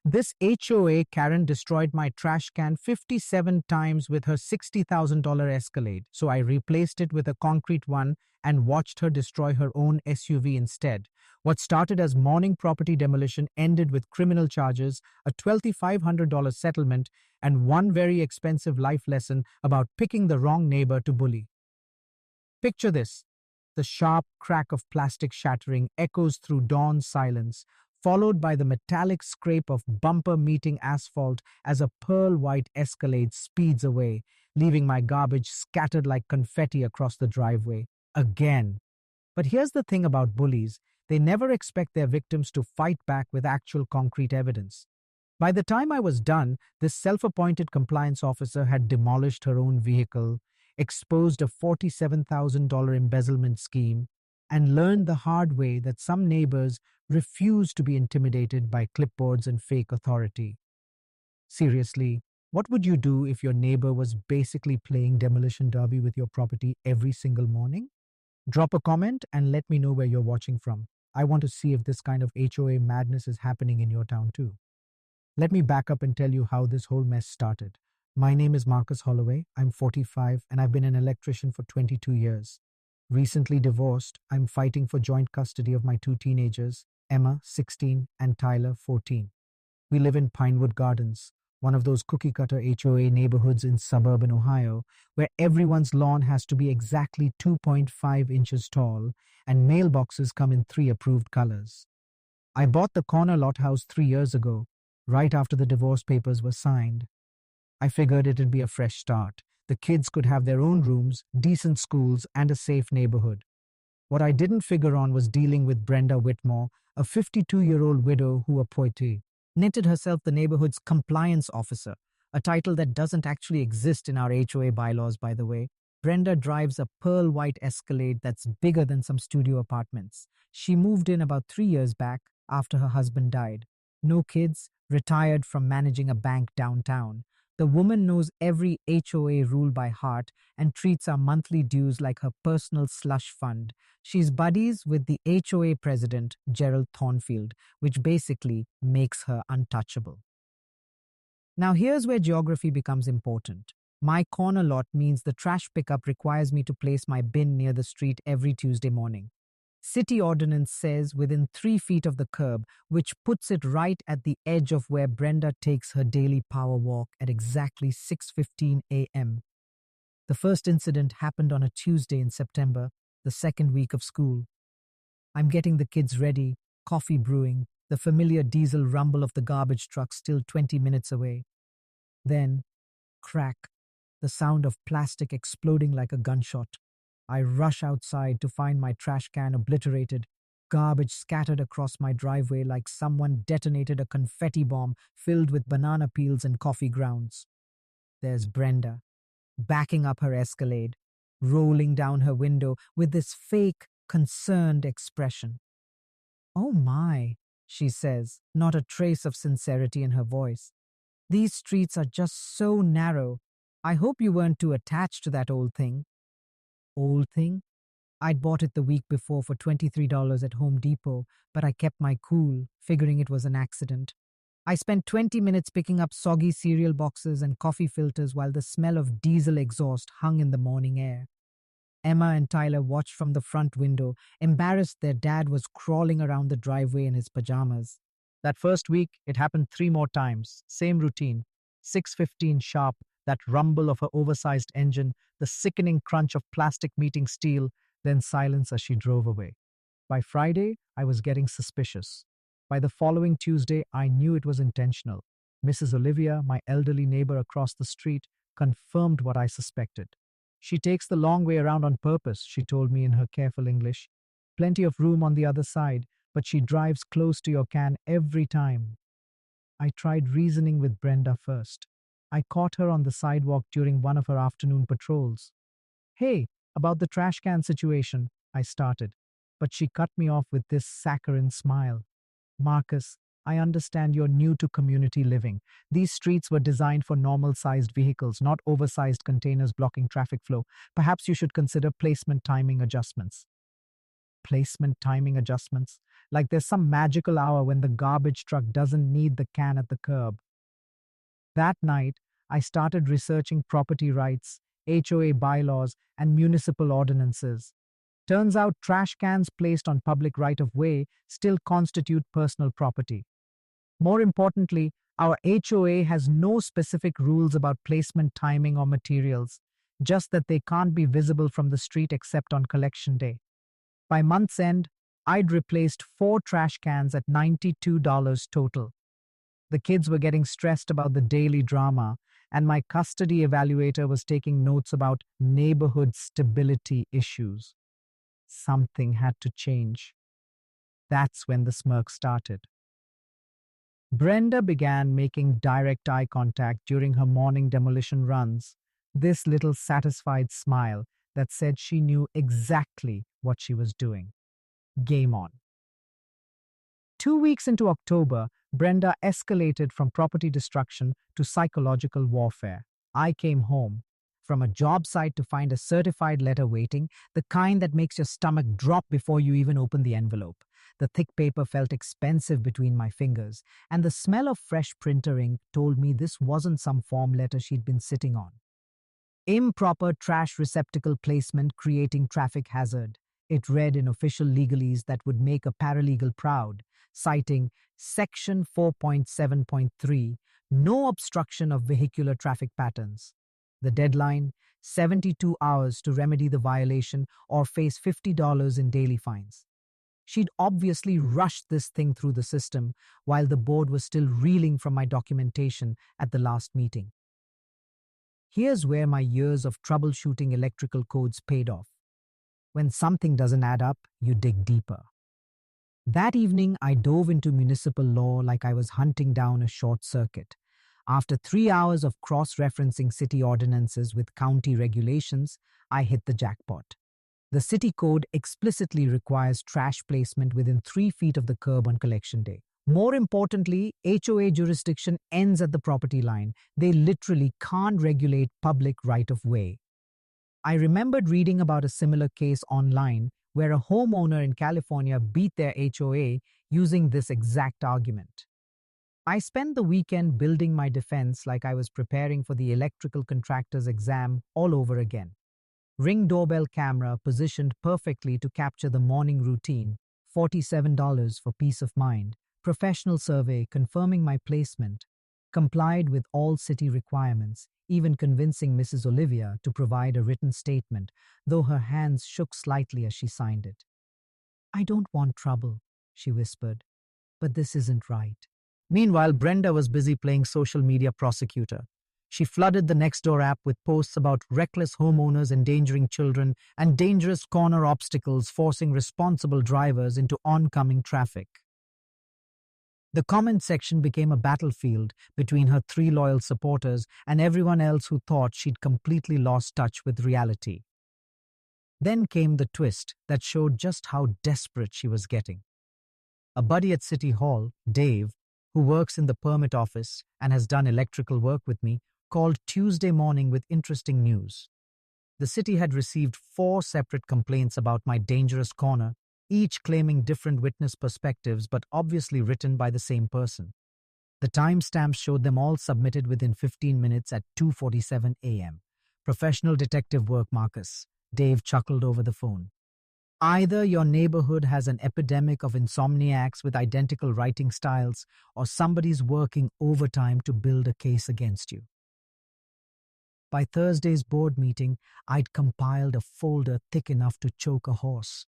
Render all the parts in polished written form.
This HOA Karen destroyed my trash can 57 times with her $60,000 Escalade, so I replaced it with a concrete one and watched her destroy her own SUV instead. What started as morning property demolition ended with criminal charges, a $2,500 settlement, and one very expensive life lesson about picking the wrong neighbor to bully. Picture this. The sharp crack of plastic shattering echoes through dawn's silence, followed by the metallic scrape of bumper meeting asphalt as a pearl-white Escalade speeds away, leaving my garbage scattered like confetti across the driveway. Again. But here's the thing about bullies. They never expect their victims to fight back with actual concrete evidence. By the time I was done, this self-appointed compliance officer had demolished her own vehicle, exposed a $47,000 embezzlement scheme, and learned the hard way that some neighbors refuse to be intimidated by clipboards and fake authority. Seriously, what would you do if your neighbor was basically playing demolition derby with your property every single morning? Drop a comment and let me know where you're watching from. I want to see if this kind of HOA madness is happening in your town too. Let me back up and tell you how this whole mess started. My name is Marcus Holloway. I'm 45 and I've been an electrician for 22 years. Recently divorced, I'm fighting for joint custody of my two teenagers, Emma, 16, and Tyler, 14. We live in Pinewood Gardens, one of those cookie-cutter HOA neighborhoods in suburban Ohio, where everyone's lawn has to be exactly 2.5 inches tall, and mailboxes come in 3 approved colors. I bought the corner lot house 3 years ago, right after the divorce papers were signed. I figured it'd be a fresh start. The kids could have their own rooms, decent schools, and a safe neighborhood. What I didn't figure on was dealing with Brenda Whitmore, a 52-year-old widow who appointee knitted herself the neighborhood's compliance officer, a title that doesn't actually exist in our HOA bylaws, by the way. Brenda drives a pearl-white Escalade that's bigger than some studio apartments. She moved in about 3 years back after her husband died. No kids, retired from managing a bank downtown. The woman knows every HOA rule by heart and treats our monthly dues like her personal slush fund. She's buddies with the HOA president, Gerald Thornfield, which basically makes her untouchable. Now here's where geography becomes important. My corner lot means the trash pickup requires me to place my bin near the street every Tuesday morning. City ordinance says within 3 feet of the curb, which puts it right at the edge of where Brenda takes her daily power walk at exactly 6:15 a.m. The first incident happened on a Tuesday in September, the second week of school. I'm getting the kids ready, coffee brewing, the familiar diesel rumble of the garbage truck still 20 minutes away. Then, crack, the sound of plastic exploding like a gunshot. I rush outside to find my trash can obliterated, garbage scattered across my driveway like someone detonated a confetti bomb filled with banana peels and coffee grounds. There's Brenda, backing up her Escalade, rolling down her window with this fake, concerned expression. "Oh my," she says, not a trace of sincerity in her voice. "These streets are just so narrow. I hope you weren't too attached to that old thing." Old thing? I'd bought it the week before for $23 at Home Depot, but I kept my cool, figuring it was an accident. I spent 20 minutes picking up soggy cereal boxes and coffee filters while the smell of diesel exhaust hung in the morning air. Emma and Tyler watched from the front window, embarrassed their dad was crawling around the driveway in his pajamas. That first week, it happened 3 more times. Same routine. 6:15 sharp, that rumble of her oversized engine, the sickening crunch of plastic meeting steel, then silence as she drove away. By Friday, I was getting suspicious. By the following Tuesday, I knew it was intentional. Mrs. Olivia, my elderly neighbor across the street, confirmed what I suspected. "She takes the long way around on purpose," she told me in her careful English. "Plenty of room on the other side, but she drives close to your can every time." I tried reasoning with Brenda first. I caught her on the sidewalk during one of her afternoon patrols. "Hey, about the trash can situation," I started, but she cut me off with this saccharine smile. "Marcus, I understand you're new to community living. These streets were designed for normal-sized vehicles, not oversized containers blocking traffic flow. Perhaps you should consider placement timing adjustments." placement timing adjustments, like there's some magical hour when the garbage truck doesn't need the can at the curb. That night, I started researching property rights, HOA bylaws, and municipal ordinances. Turns out trash cans placed on public right of way still constitute personal property. More importantly, our HOA has no specific rules about placement timing or materials, just that they can't be visible from the street except on collection day. By month's end, I'd replaced 4 trash cans at $92 total. The kids were getting stressed about the daily drama, and my custody evaluator was taking notes about neighborhood stability issues. Something had to change. That's when the smirk started. Brenda began making direct eye contact during her morning demolition runs, this little satisfied smile that said she knew exactly what she was doing. Game on. 2 weeks into October, Brenda escalated from property destruction to psychological warfare. I came home from a job site to find a certified letter waiting, the kind that makes your stomach drop before you even open the envelope. The thick paper felt expensive between my fingers, and the smell of fresh printer ink told me this wasn't some form letter she'd been sitting on. Improper trash receptacle placement creating traffic hazard. It read in official legalese that would make a paralegal proud, citing Section 4.7.3, no obstruction of vehicular traffic patterns. The deadline, 72 hours to remedy the violation or face $50 in daily fines. She'd obviously rushed this thing through the system while the board was still reeling from my documentation at the last meeting. Here's where my years of troubleshooting electrical codes paid off. When something doesn't add up, you dig deeper. That evening, I dove into municipal law like I was hunting down a short circuit. After 3 hours of cross-referencing city ordinances with county regulations, I hit the jackpot. The city code explicitly requires trash placement within 3 feet of the curb on collection day. More importantly, HOA jurisdiction ends at the property line. They literally can't regulate public right-of-way. I remembered reading about a similar case online where a homeowner in California beat their HOA using this exact argument. I spent the weekend building my defense like I was preparing for the electrical contractor's exam all over again. Ring doorbell camera positioned perfectly to capture the morning routine, $47 for peace of mind, professional survey confirming my placement, complied with all city requirements, even convincing Mrs. Olivia to provide a written statement, though her hands shook slightly as she signed it. "I don't want trouble," she whispered, "but this isn't right." Meanwhile, Brenda was busy playing social media prosecutor. She flooded the Nextdoor app with posts about reckless homeowners endangering children and dangerous corner obstacles forcing responsible drivers into oncoming traffic. The comment section became a battlefield between her 3 loyal supporters and everyone else who thought she'd completely lost touch with reality. Then came the twist that showed just how desperate she was getting. A buddy at City Hall, Dave, who works in the permit office and has done electrical work with me, called Tuesday morning with interesting news. The city had received 4 separate complaints about my dangerous corner, each claiming different witness perspectives but obviously written by the same person. The timestamps showed them all submitted within 15 minutes at 2:47 a.m. Professional detective work, Marcus. Dave chuckled over the phone. Either your neighborhood has an epidemic of insomniacs with identical writing styles, or somebody's working overtime to build a case against you. By Thursday's board meeting, I'd compiled a folder thick enough to choke a horse.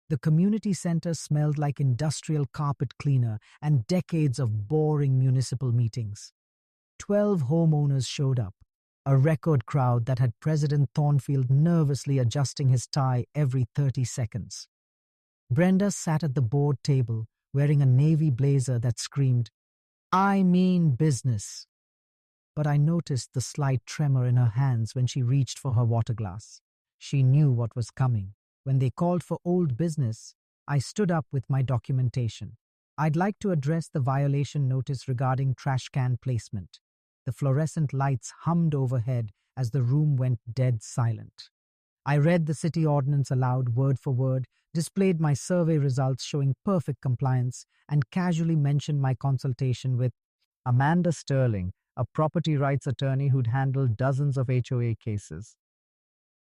The community center smelled like industrial carpet cleaner and decades of boring municipal meetings. 12 homeowners showed up, a record crowd that had President Thornfield nervously adjusting his tie every 30 seconds. Brenda sat at the board table, wearing a navy blazer that screamed, "I mean business." But I noticed the slight tremor in her hands when she reached for her water glass. She knew what was coming. When they called for old business, I stood up with my documentation. I'd like to address the violation notice regarding trash can placement. The fluorescent lights hummed overhead as the room went dead silent. I read the city ordinance aloud word for word, displayed my survey results showing perfect compliance, and casually mentioned my consultation with Amanda Sterling, a property rights attorney who'd handled dozens of HOA cases.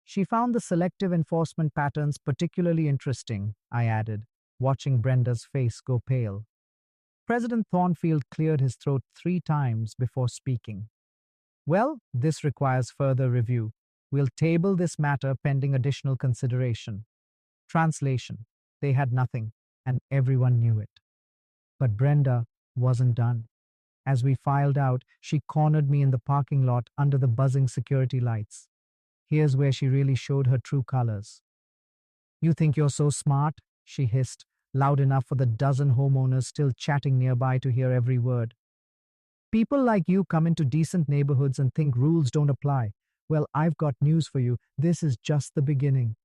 She found the selective enforcement patterns particularly interesting, I added, watching Brenda's face go pale. President Thornfield cleared his throat 3 times before speaking. Well, this requires further review. We'll table this matter pending additional consideration. Translation: they had nothing, and everyone knew it. But Brenda wasn't done. As we filed out, she cornered me in the parking lot under the buzzing security lights. Here's where she really showed her true colors. "You think you're so smart?" she hissed, loud enough for the dozen homeowners still chatting nearby to hear every word. "People like you come into decent neighborhoods and think rules don't apply. Well, I've got news for you. This is just the beginning."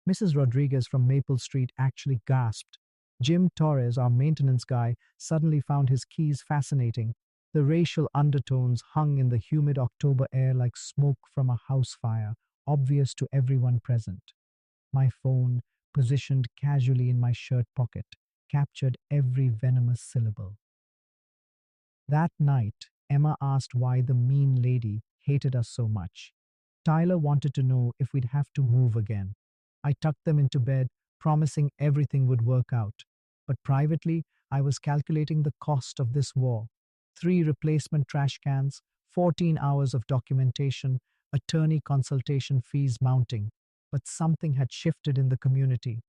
Mrs. Rodriguez from Maple Street actually gasped. Jim Torres, our maintenance guy, suddenly found his keys fascinating. The racial undertones hung in the humid October air like smoke from a house fire, obvious to everyone present. My phone, positioned casually in my shirt pocket, captured every venomous syllable. That night, Emma asked why the mean lady hated us so much. Tyler wanted to know if we'd have to move again. I tucked them into bed, promising everything would work out. But privately, I was calculating the cost of this war. 3 replacement trash cans, 14 hours of documentation, attorney consultation fees mounting. But something had shifted in the community.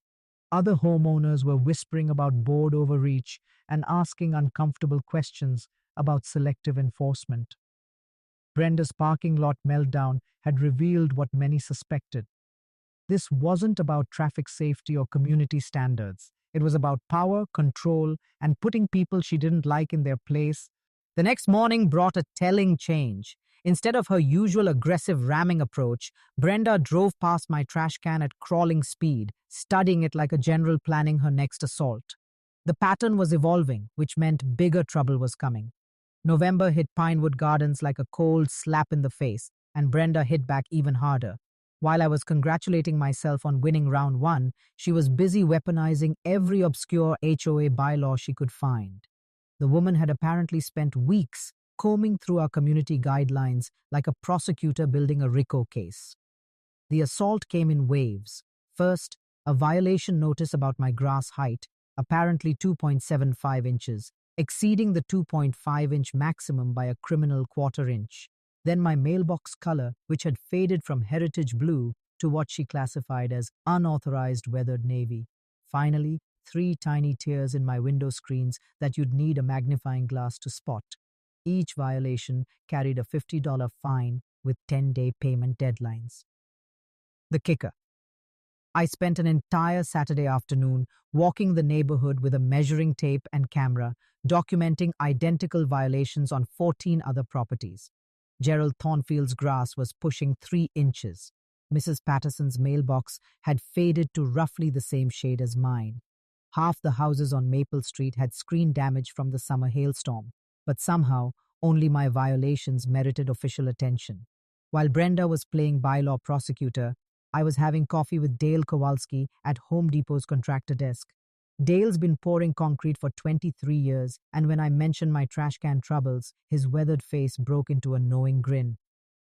Other homeowners were whispering about board overreach and asking uncomfortable questions about selective enforcement. Brenda's parking lot meltdown had revealed what many suspected. This wasn't about traffic safety or community standards. It was about power, control, and putting people she didn't like in their place. The next morning brought a telling change. Instead of her usual aggressive ramming approach, Brenda drove past my trash can at crawling speed, studying it like a general planning her next assault. The pattern was evolving, which meant bigger trouble was coming. November hit Pinewood Gardens like a cold slap in the face, and Brenda hit back even harder. While I was congratulating myself on winning round 1, she was busy weaponizing every obscure HOA bylaw she could find. The woman had apparently spent weeks combing through our community guidelines like a prosecutor building a RICO case. The assault came in waves. First, a violation notice about my grass height, apparently 2.75 inches, exceeding the 2.5-inch maximum by a criminal quarter-inch. Then my mailbox color, which had faded from heritage blue to what she classified as unauthorized weathered navy. Finally, 3 tiny tears in my window screens that you'd need a magnifying glass to spot. Each violation carried a $50 fine with 10-day payment deadlines. The kicker: I spent an entire Saturday afternoon walking the neighborhood with a measuring tape and camera, documenting identical violations on 14 other properties. Gerald Thornfield's grass was pushing 3 inches. Mrs. Patterson's mailbox had faded to roughly the same shade as mine. Half the houses on Maple Street had screen damage from the summer hailstorm, but somehow only my violations merited official attention. While Brenda was playing bylaw prosecutor, I was having coffee with Dale Kowalski at Home Depot's contractor desk. Dale's been pouring concrete for 23 years, and when I mentioned my trash can troubles, his weathered face broke into a knowing grin.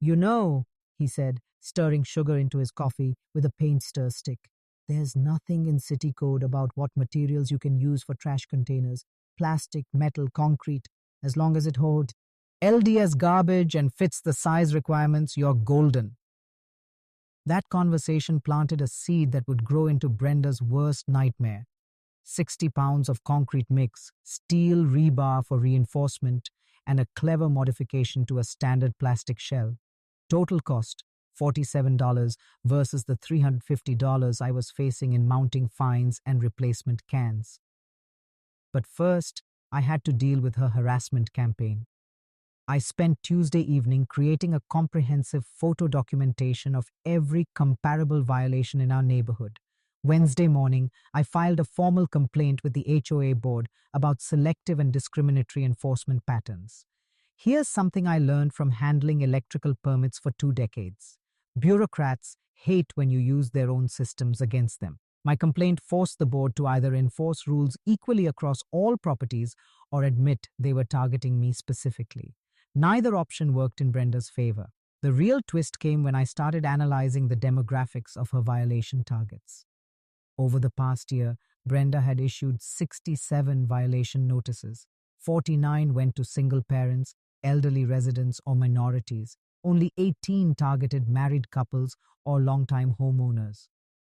"You know," he said, stirring sugar into his coffee with a paint stir stick, "there's nothing in city code about what materials you can use for trash containers. Plastic, metal, concrete. As long as it holds LDS garbage and fits the size requirements, you're golden." That conversation planted a seed that would grow into Brenda's worst nightmare. 60 pounds of concrete mix, steel rebar for reinforcement, and a clever modification to a standard plastic shell. Total cost, $47 versus the $350 I was facing in mounting fines and replacement cans. But first, I had to deal with her harassment campaign. I spent Tuesday evening creating a comprehensive photo documentation of every comparable violation in our neighborhood. Wednesday morning, I filed a formal complaint with the HOA board about selective and discriminatory enforcement patterns. Here's something I learned from handling electrical permits for 2 decades. Bureaucrats hate when you use their own systems against them. My complaint forced the board to either enforce rules equally across all properties or admit they were targeting me specifically. Neither option worked in Brenda's favor. The real twist came when I started analyzing the demographics of her violation targets. Over the past year, Brenda had issued 67 violation notices. 49 went to single parents, elderly residents, or minorities. Only 18 targeted married couples or long-time homeowners.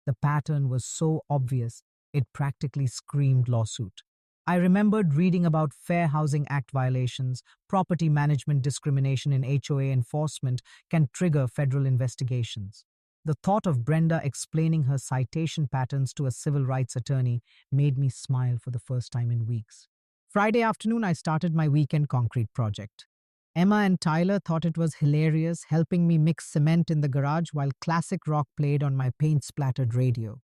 The pattern was so obvious, it practically screamed lawsuit. I remembered reading about Fair Housing Act violations. Property management discrimination in HOA enforcement can trigger federal investigations. The thought of Brenda explaining her citation patterns to a civil rights attorney made me smile for the first time in weeks. Friday afternoon, I started my weekend concrete project. Emma and Tyler thought it was hilarious, helping me mix cement in the garage while classic rock played on my paint-splattered radio.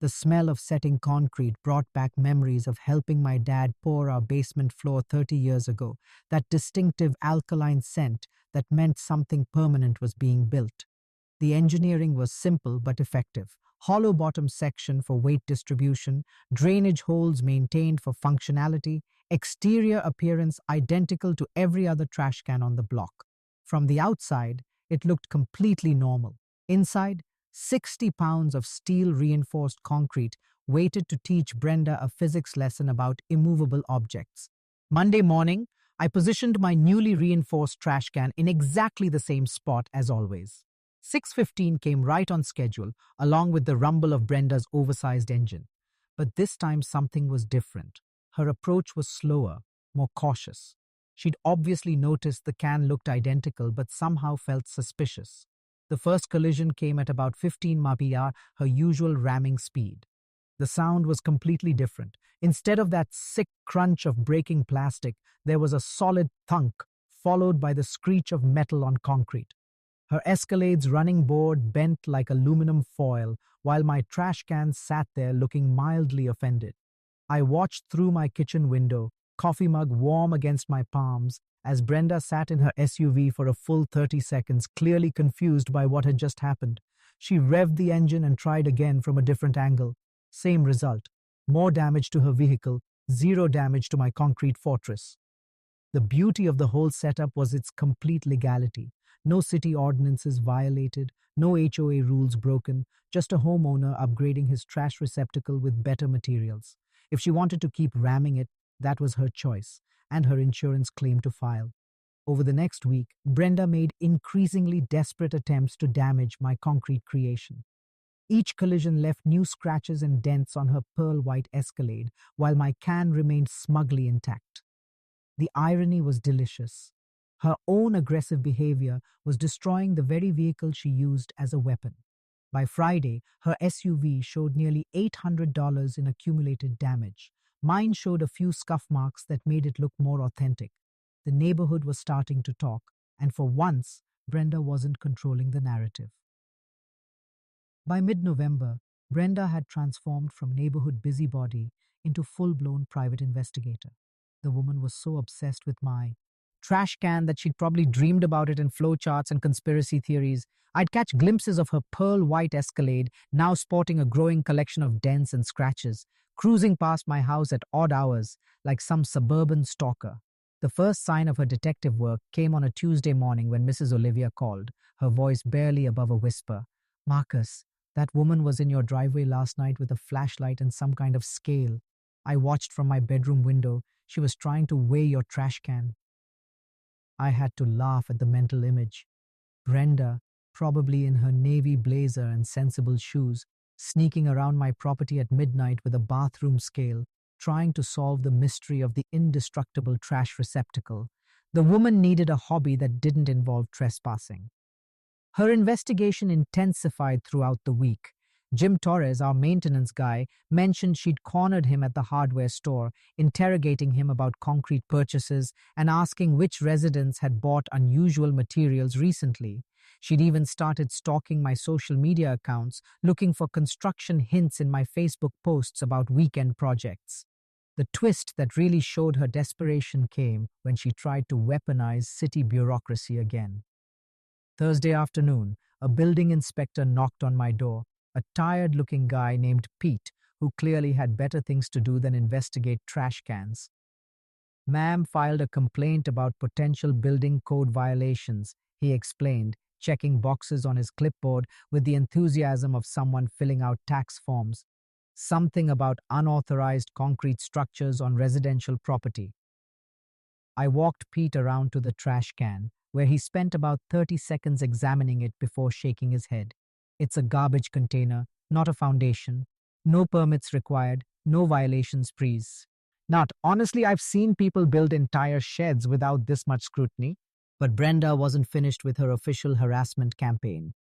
The smell of setting concrete brought back memories of helping my dad pour our basement floor 30 years ago, that distinctive alkaline scent that meant something permanent was being built. The engineering was simple but effective. Hollow bottom section for weight distribution, drainage holes maintained for functionality, exterior appearance identical to every other trash can on the block. From the outside, it looked completely normal. Inside, 60 pounds of steel-reinforced concrete waited to teach Brenda a physics lesson about immovable objects. Monday morning, I positioned my newly reinforced trash can in exactly the same spot as always. 6:15 came right on schedule, along with the rumble of Brenda's oversized engine. But this time something was different. Her approach was slower, more cautious. She'd obviously noticed the can looked identical but somehow felt suspicious. The first collision came at about 15 mph, her usual ramming speed. The sound was completely different. Instead of that sick crunch of breaking plastic, there was a solid thunk, followed by the screech of metal on concrete. Her Escalade's running board bent like aluminum foil, while my trash can sat there looking mildly offended. I watched through my kitchen window, coffee mug warm against my palms, as Brenda sat in her SUV for a full 30 seconds, clearly confused by what had just happened. She revved the engine and tried again from a different angle. Same result. More damage to her vehicle, zero damage to my concrete fortress. The beauty of the whole setup was its complete legality. No city ordinances violated, no HOA rules broken, just a homeowner upgrading his trash receptacle with better materials. If she wanted to keep ramming it, that was her choice, and her insurance claim to file. Over the next week, Brenda made increasingly desperate attempts to damage my concrete creation. Each collision left new scratches and dents on her pearl-white Escalade, while my can remained smugly intact. The irony was delicious. Her own aggressive behavior was destroying the very vehicle she used as a weapon. By Friday, her SUV showed nearly $800 in accumulated damage. Mine showed a few scuff marks that made it look more authentic. The neighborhood was starting to talk, and for once, Brenda wasn't controlling the narrative. By mid-November, Brenda had transformed from neighborhood busybody into full-blown private investigator. The woman was so obsessed with my trash can that she'd probably dreamed about it in flowcharts and conspiracy theories. I'd catch glimpses of her pearl-white Escalade, now sporting a growing collection of dents and scratches, cruising past my house at odd hours like some suburban stalker. The first sign of her detective work came on a Tuesday morning when Mrs. Olivia called, her voice barely above a whisper. "Marcus, that woman was in your driveway last night with a flashlight and some kind of scale. I watched from my bedroom window. She was trying to weigh your trash can." I had to laugh at the mental image. Brenda, probably in her navy blazer and sensible shoes, sneaking around my property at midnight with a bathroom scale, trying to solve the mystery of the indestructible trash receptacle. The woman needed a hobby that didn't involve trespassing. Her investigation intensified throughout the week. Jim Torres, our maintenance guy, mentioned she'd cornered him at the hardware store, interrogating him about concrete purchases and asking which residents had bought unusual materials recently. She'd even started stalking my social media accounts, looking for construction hints in my Facebook posts about weekend projects. The twist that really showed her desperation came when she tried to weaponize city bureaucracy again. Thursday afternoon, a building inspector knocked on my door. a tired-looking guy named Pete, who clearly had better things to do than investigate trash cans. Ma'am filed a complaint about potential building code violations, he explained, checking boxes on his clipboard with the enthusiasm of someone filling out tax forms. Something about unauthorized concrete structures on residential property. I walked Pete around to the trash can, where he spent about 30 seconds examining it before shaking his head. It's a garbage container, not a foundation. No permits required, no violations, please. Not, honestly, I've seen people build entire sheds without this much scrutiny. But Brenda wasn't finished with her official harassment campaign.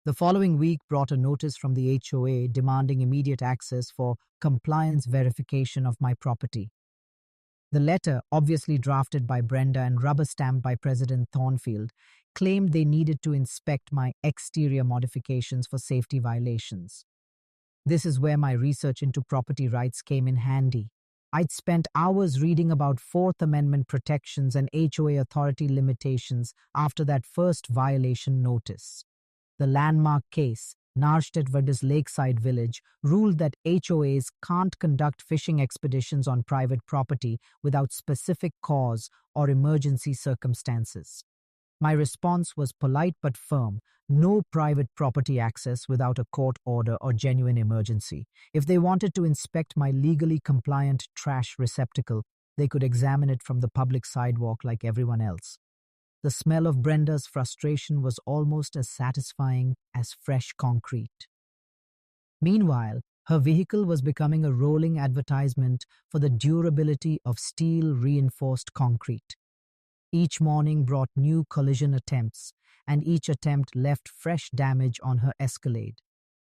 The following week brought a notice from the HOA demanding immediate access for compliance verification of my property. The letter, obviously drafted by Brenda and rubber-stamped by President Thornfield, claimed they needed to inspect my exterior modifications for safety violations. This is where my research into property rights came in handy. I'd spent hours reading about Fourth Amendment protections and HOA authority limitations after that first violation notice. The landmark case, Narstedt versus Lakeside Village, ruled that HOAs can't conduct fishing expeditions on private property without specific cause or emergency circumstances. My response was polite but firm: no private property access without a court order or genuine emergency. If they wanted to inspect my legally compliant trash receptacle, they could examine it from the public sidewalk like everyone else. The smell of Brenda's frustration was almost as satisfying as fresh concrete. Meanwhile, her vehicle was becoming a rolling advertisement for the durability of steel-reinforced concrete. Each morning brought new collision attempts, and each attempt left fresh damage on her Escalade.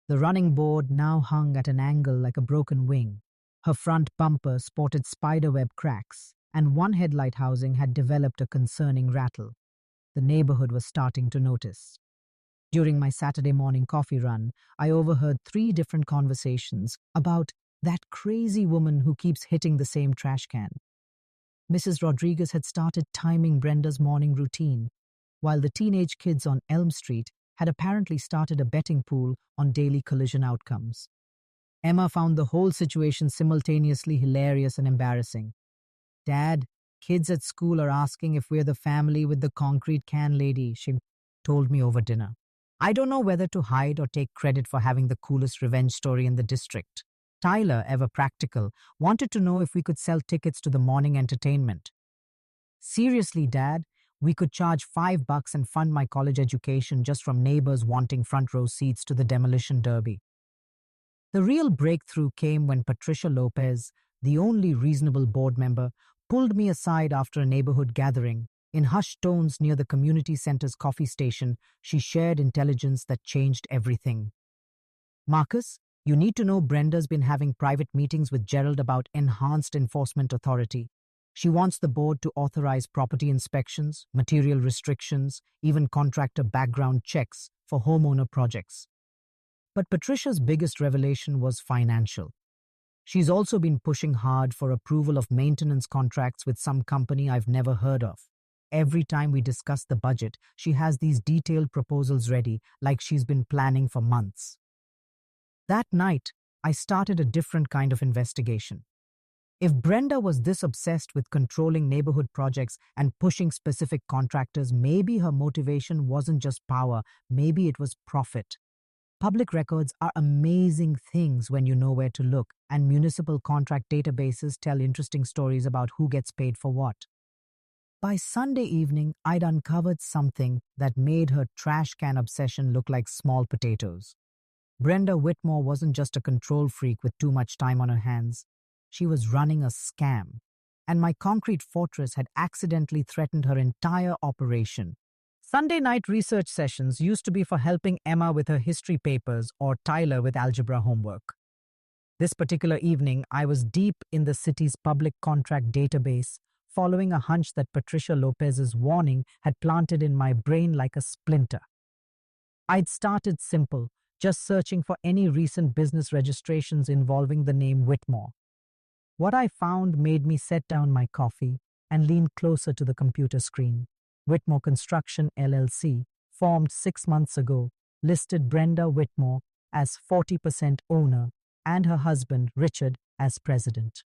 The running board now hung at an angle like a broken wing. Her front bumper sported spiderweb cracks, and one headlight housing had developed a concerning rattle. The neighborhood was starting to notice. During my Saturday morning coffee run, I overheard 3 different conversations about that crazy woman who keeps hitting the same trash can. Mrs. Rodriguez had started timing Brenda's morning routine, while the teenage kids on Elm Street had apparently started a betting pool on daily collision outcomes. Emma found the whole situation simultaneously hilarious and embarrassing. "Dad, kids at school are asking if we're the family with the concrete can lady," she told me over dinner. I don't know whether to hide or take credit for having the coolest revenge story in the district. Tyler, ever practical, wanted to know if we could sell tickets to the morning entertainment. "Seriously, Dad, we could charge $5 and fund my college education just from neighbors wanting front row seats to the demolition derby." The real breakthrough came when Patricia Lopez, the only reasonable board member, pulled me aside after a neighborhood gathering. In hushed tones near the community center's coffee station, she shared intelligence that changed everything. "Marcus, you need to know Brenda's been having private meetings with Gerald about enhanced enforcement authority. She wants the board to authorize property inspections, material restrictions, even contractor background checks for homeowner projects." But Patricia's biggest revelation was financial. She's also been pushing hard for approval of maintenance contracts with some company I've never heard of. Every time we discuss the budget, she has these detailed proposals ready, like she's been planning for months. That night, I started a different kind of investigation. If Brenda was this obsessed with controlling neighborhood projects and pushing specific contractors, maybe her motivation wasn't just power, maybe it was profit. Public records are amazing things when you know where to look, and municipal contract databases tell interesting stories about who gets paid for what. By Sunday evening, I'd uncovered something that made her trash can obsession look like small potatoes. Brenda Whitmore wasn't just a control freak with too much time on her hands. She was running a scam, and my concrete fortress had accidentally threatened her entire operation. Sunday night research sessions used to be for helping Emma with her history papers or Tyler with algebra homework. This particular evening, I was deep in the city's public contract database, following a hunch that Patricia Lopez's warning had planted in my brain like a splinter. I'd started simple, just searching for any recent business registrations involving the name Whitmore. What I found made me set down my coffee and lean closer to the computer screen. Whitmore Construction LLC, formed 6 months ago, listed Brenda Whitmore as 40% owner and her husband, Richard, as president.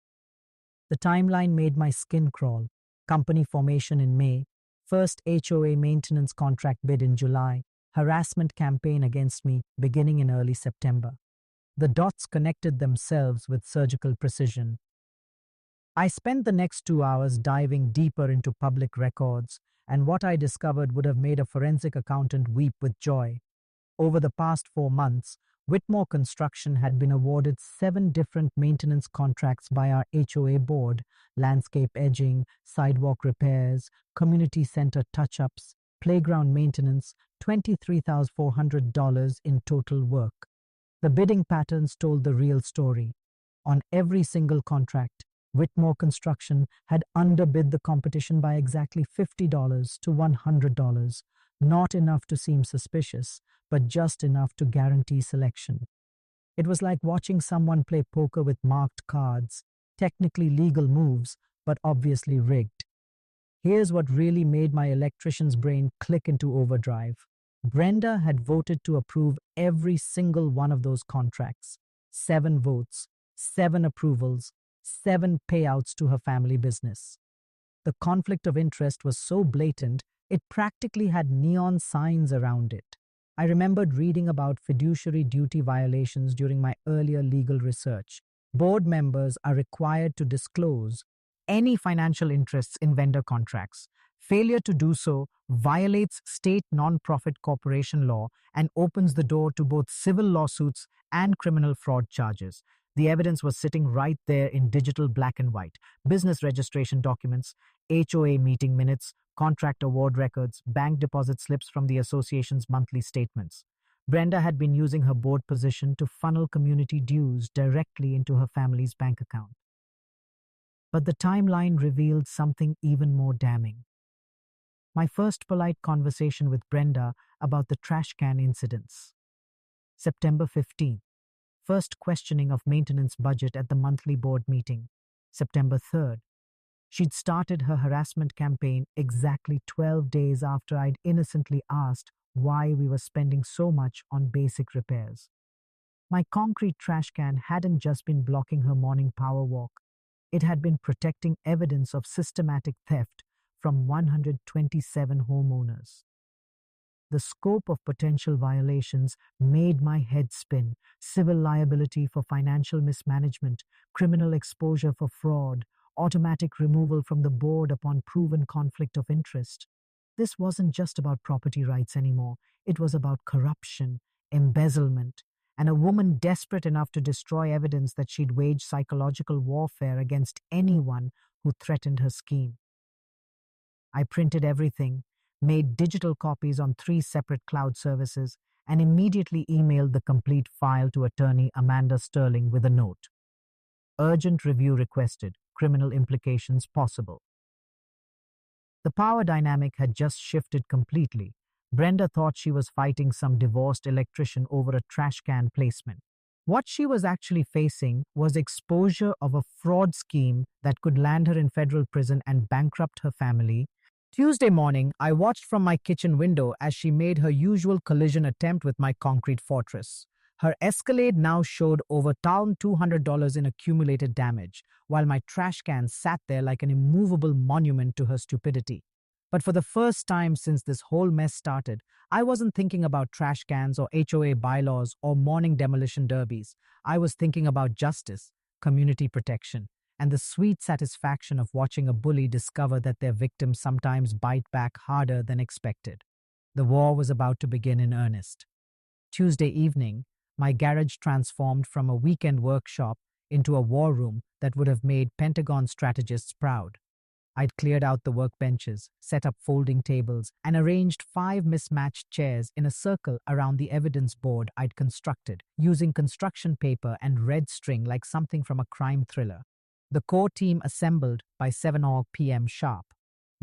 The timeline made my skin crawl. Company formation in May, first HOA maintenance contract bid in July, harassment campaign against me beginning in early September. The dots connected themselves with surgical precision. I spent the next 2 hours diving deeper into public records, and what I discovered would have made a forensic accountant weep with joy. Over the past 4 months, Whitmore Construction had been awarded 7 different maintenance contracts by our HOA board: landscape edging, sidewalk repairs, community center touch-ups, playground maintenance, $23,400 in total work. The bidding patterns told the real story. On every single contract, Whitmore Construction had underbid the competition by exactly $50 to $100, not enough to seem suspicious, but just enough to guarantee selection. It was like watching someone play poker with marked cards, technically legal moves, but obviously rigged. Here's what really made my electrician's brain click into overdrive. Brenda had voted to approve every single one of those contracts. 7 votes, 7 approvals, 7 payouts to her family business. The conflict of interest was so blatant, it practically had neon signs around it. I remembered reading about fiduciary duty violations during my earlier legal research. Board members are required to disclose any financial interests in vendor contracts. Failure to do so violates state non-profit corporation law and opens the door to both civil lawsuits and criminal fraud charges. The evidence was sitting right there in digital black and white: business registration documents, HOA meeting minutes, contract award records, bank deposit slips from the association's monthly statements. Brenda had been using her board position to funnel community dues directly into her family's bank account. But the timeline revealed something even more damning. My first polite conversation with Brenda about the trash can incidents. September 15th. First questioning of maintenance budget at the monthly board meeting. September 3rd. She'd started her harassment campaign exactly 12 days after I'd innocently asked why we were spending so much on basic repairs. My concrete trash can hadn't just been blocking her morning power walk. It had been protecting evidence of systematic theft from 127 homeowners. The scope of potential violations made my head spin: civil liability for financial mismanagement, criminal exposure for fraud, automatic removal from the board upon proven conflict of interest. This wasn't just about property rights anymore. It was about corruption, embezzlement, and a woman desperate enough to destroy evidence that she'd waged psychological warfare against anyone who threatened her scheme. I printed everything, made digital copies on 3 separate cloud services, and immediately emailed the complete file to attorney Amanda Sterling with a note: urgent review requested, criminal implications possible. The power dynamic had just shifted completely. Brenda thought she was fighting some divorced electrician over a trash can placement. What she was actually facing was exposure of a fraud scheme that could land her in federal prison and bankrupt her family. Tuesday morning, I watched from my kitchen window as she made her usual collision attempt with my concrete fortress. Her Escalade now showed over $1,200 in accumulated damage, while my trash can sat there like an immovable monument to her stupidity. But for the first time since this whole mess started, I wasn't thinking about trash cans or HOA bylaws or morning demolition derbies. I was thinking about justice, community protection, and the sweet satisfaction of watching a bully discover that their victims sometimes bite back harder than expected. The war was about to begin in earnest. Tuesday evening, my garage transformed from a weekend workshop into a war room that would have made Pentagon strategists proud. I'd cleared out the workbenches, set up folding tables, and arranged 5 mismatched chairs in a circle around the evidence board I'd constructed, using construction paper and red string like something from a crime thriller. The core team assembled by 7 p.m. sharp.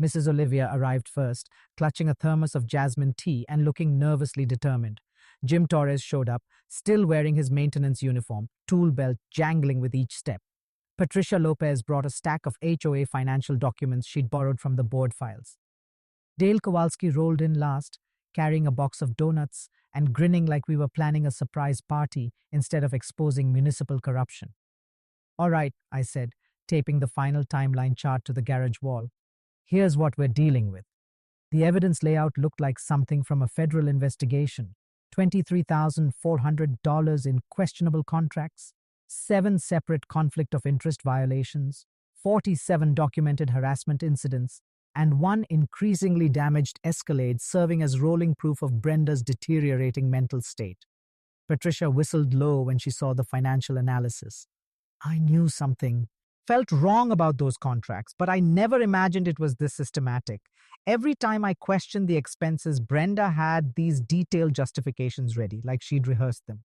Mrs. Olivia arrived first, clutching a thermos of jasmine tea and looking nervously determined. Jim Torres showed up, still wearing his maintenance uniform, tool belt jangling with each step. Patricia Lopez brought a stack of HOA financial documents she'd borrowed from the board files. Dale Kowalski rolled in last, carrying a box of donuts, and grinning like we were planning a surprise party instead of exposing municipal corruption. All right, I said, taping the final timeline chart to the garage wall. Here's what we're dealing with. The evidence layout looked like something from a federal investigation. $23,400 in questionable contracts, 7 separate conflict of interest violations, 47 documented harassment incidents, and 1 increasingly damaged Escalade serving as rolling proof of Brenda's deteriorating mental state. Patricia whistled low when she saw the financial analysis. I knew something felt wrong about those contracts, but I never imagined it was this systematic. Every time I questioned the expenses, Brenda had these detailed justifications ready, like she'd rehearsed them.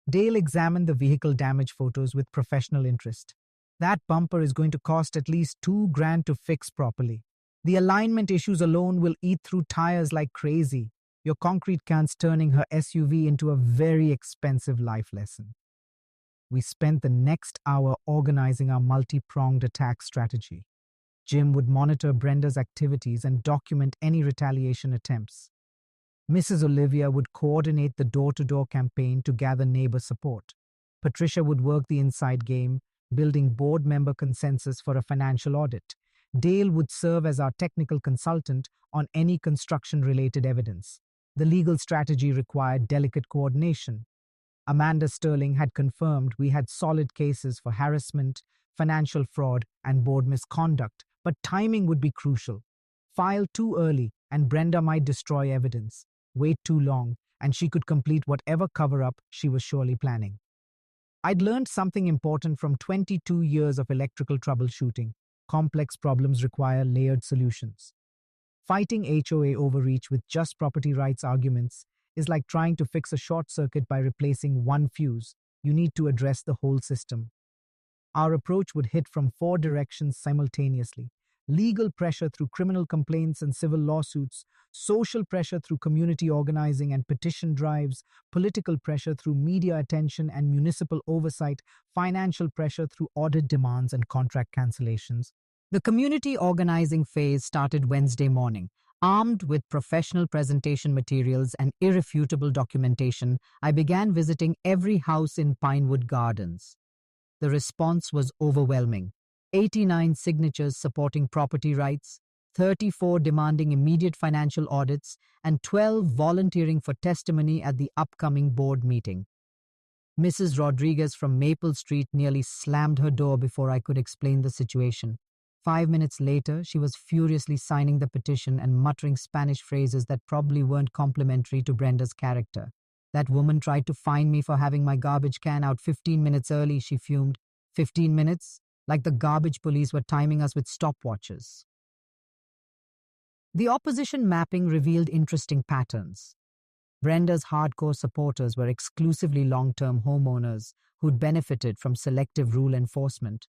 Dale examined the vehicle damage photos with professional interest. That bumper is going to cost at least $2,000 to fix properly. The alignment issues alone will eat through tires like crazy. Your concrete can's turning her SUV into a very expensive life lesson. We spent the next hour organizing our multi-pronged attack strategy. Jim would monitor Brenda's activities and document any retaliation attempts. Mrs. Olivia would coordinate the door-to-door campaign to gather neighbor support. Patricia would work the inside game, building board member consensus for a financial audit. Dale would serve as our technical consultant on any construction-related evidence. The legal strategy required delicate coordination. Amanda Sterling had confirmed we had solid cases for harassment, financial fraud, and board misconduct, but timing would be crucial. File too early, and Brenda might destroy evidence. Wait too long, and she could complete whatever cover-up she was surely planning. I'd learned something important from 22 years of electrical troubleshooting. Complex problems require layered solutions. Fighting HOA overreach with just property rights arguments is like trying to fix a short circuit by replacing one fuse. You need to address the whole system. Our approach would hit from 4 directions simultaneously: legal pressure through criminal complaints and civil lawsuits, social pressure through community organizing and petition drives, political pressure through media attention and municipal oversight, financial pressure through audit demands and contract cancellations. The community organizing phase started Wednesday morning. Armed with professional presentation materials and irrefutable documentation, I began visiting every house in Pinewood Gardens. The response was overwhelming. 89 signatures supporting property rights, 34 demanding immediate financial audits, and 12 volunteering for testimony at the upcoming board meeting. Mrs. Rodriguez from Maple Street nearly slammed her door before I could explain the situation. 5 minutes later, she was furiously signing the petition and muttering Spanish phrases that probably weren't complimentary to Brenda's character. That woman tried to fine me for having my garbage can out 15 minutes early, she fumed. 15 minutes? Like the garbage police were timing us with stopwatches. The opposition mapping revealed interesting patterns. Brenda's hardcore supporters were exclusively long-term homeowners who'd benefited from selective rule enforcement.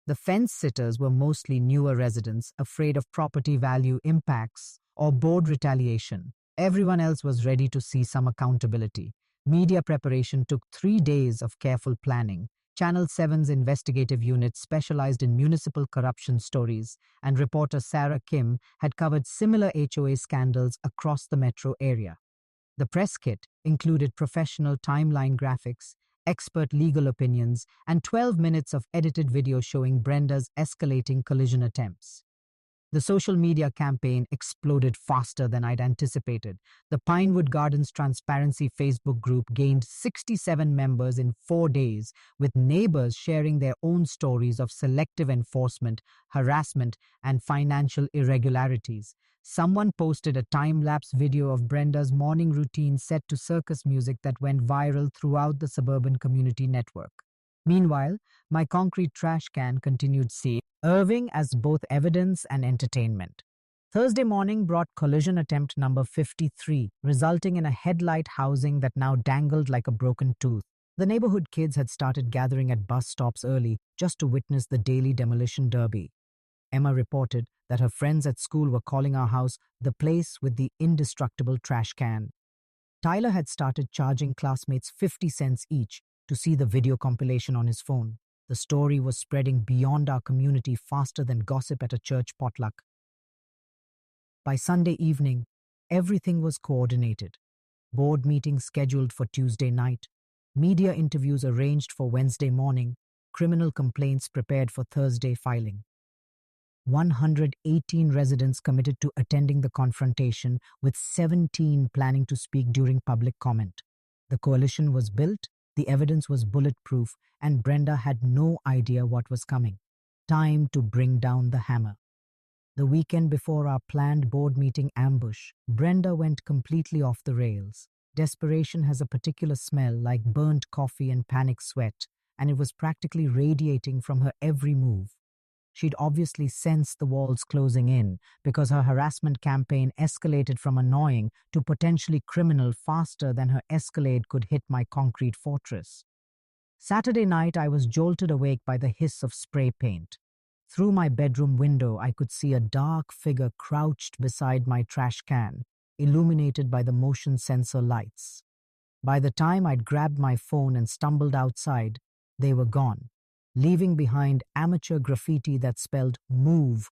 The fence-sitters were mostly newer residents afraid of property value impacts or board retaliation. Everyone else was ready to see some accountability. Media preparation took 3 days of careful planning. Channel 7's investigative unit specialized in municipal corruption stories, and reporter Sarah Kim had covered similar HOA scandals across the metro area. The press kit included professional timeline graphics, expert legal opinions, and 12 minutes of edited video showing Brenda's escalating collision attempts. The social media campaign exploded faster than I'd anticipated. The Pinewood Gardens Transparency Facebook group gained 67 members in 4 days, with neighbors sharing their own stories of selective enforcement, harassment, and financial irregularities. Someone posted a time-lapse video of Brenda's morning routine set to circus music that went viral throughout the suburban community network. Meanwhile, my concrete trash can continued serving as both evidence and entertainment. Thursday morning brought collision attempt number 53, resulting in a headlight housing that now dangled like a broken tooth. The neighborhood kids had started gathering at bus stops early just to witness the daily demolition derby. Emma reported that her friends at school were calling our house the place with the indestructible trash can. Tyler had started charging classmates 50 cents each to see the video compilation on his phone. The story was spreading beyond our community faster than gossip at a church potluck. By Sunday evening, everything was coordinated. Board meeting scheduled for Tuesday night. Media interviews arranged for Wednesday morning. Criminal complaints prepared for Thursday filing. 118 residents committed to attending the confrontation, with 17 planning to speak during public comment. The coalition was built, the evidence was bulletproof, and Brenda had no idea what was coming. Time to bring down the hammer. The weekend before our planned board meeting ambush, Brenda went completely off the rails. Desperation has a particular smell, like burnt coffee and panic sweat, and it was practically radiating from her every move. She'd obviously sensed the walls closing in, because her harassment campaign escalated from annoying to potentially criminal faster than her Escalade could hit my concrete fortress. Saturday night, I was jolted awake by the hiss of spray paint. Through my bedroom window, I could see a dark figure crouched beside my trash can, illuminated by the motion sensor lights. By the time I'd grabbed my phone and stumbled outside, they were gone, leaving behind amateur graffiti that spelled "Move"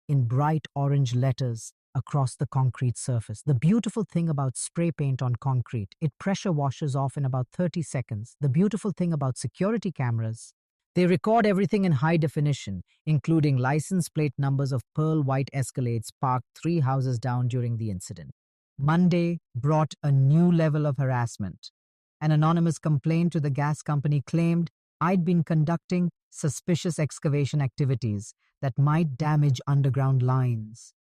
in bright orange letters across the concrete surface. The beautiful thing about spray paint on concrete, it pressure washes off in about 30 seconds. The beautiful thing about security cameras, they record everything in high definition, including license plate numbers of pearl white Escalades parked 3 houses down during the incident. Monday brought a new level of harassment. An anonymous complaint to the gas company claimed I'd been conducting suspicious excavation activities that might damage underground lines.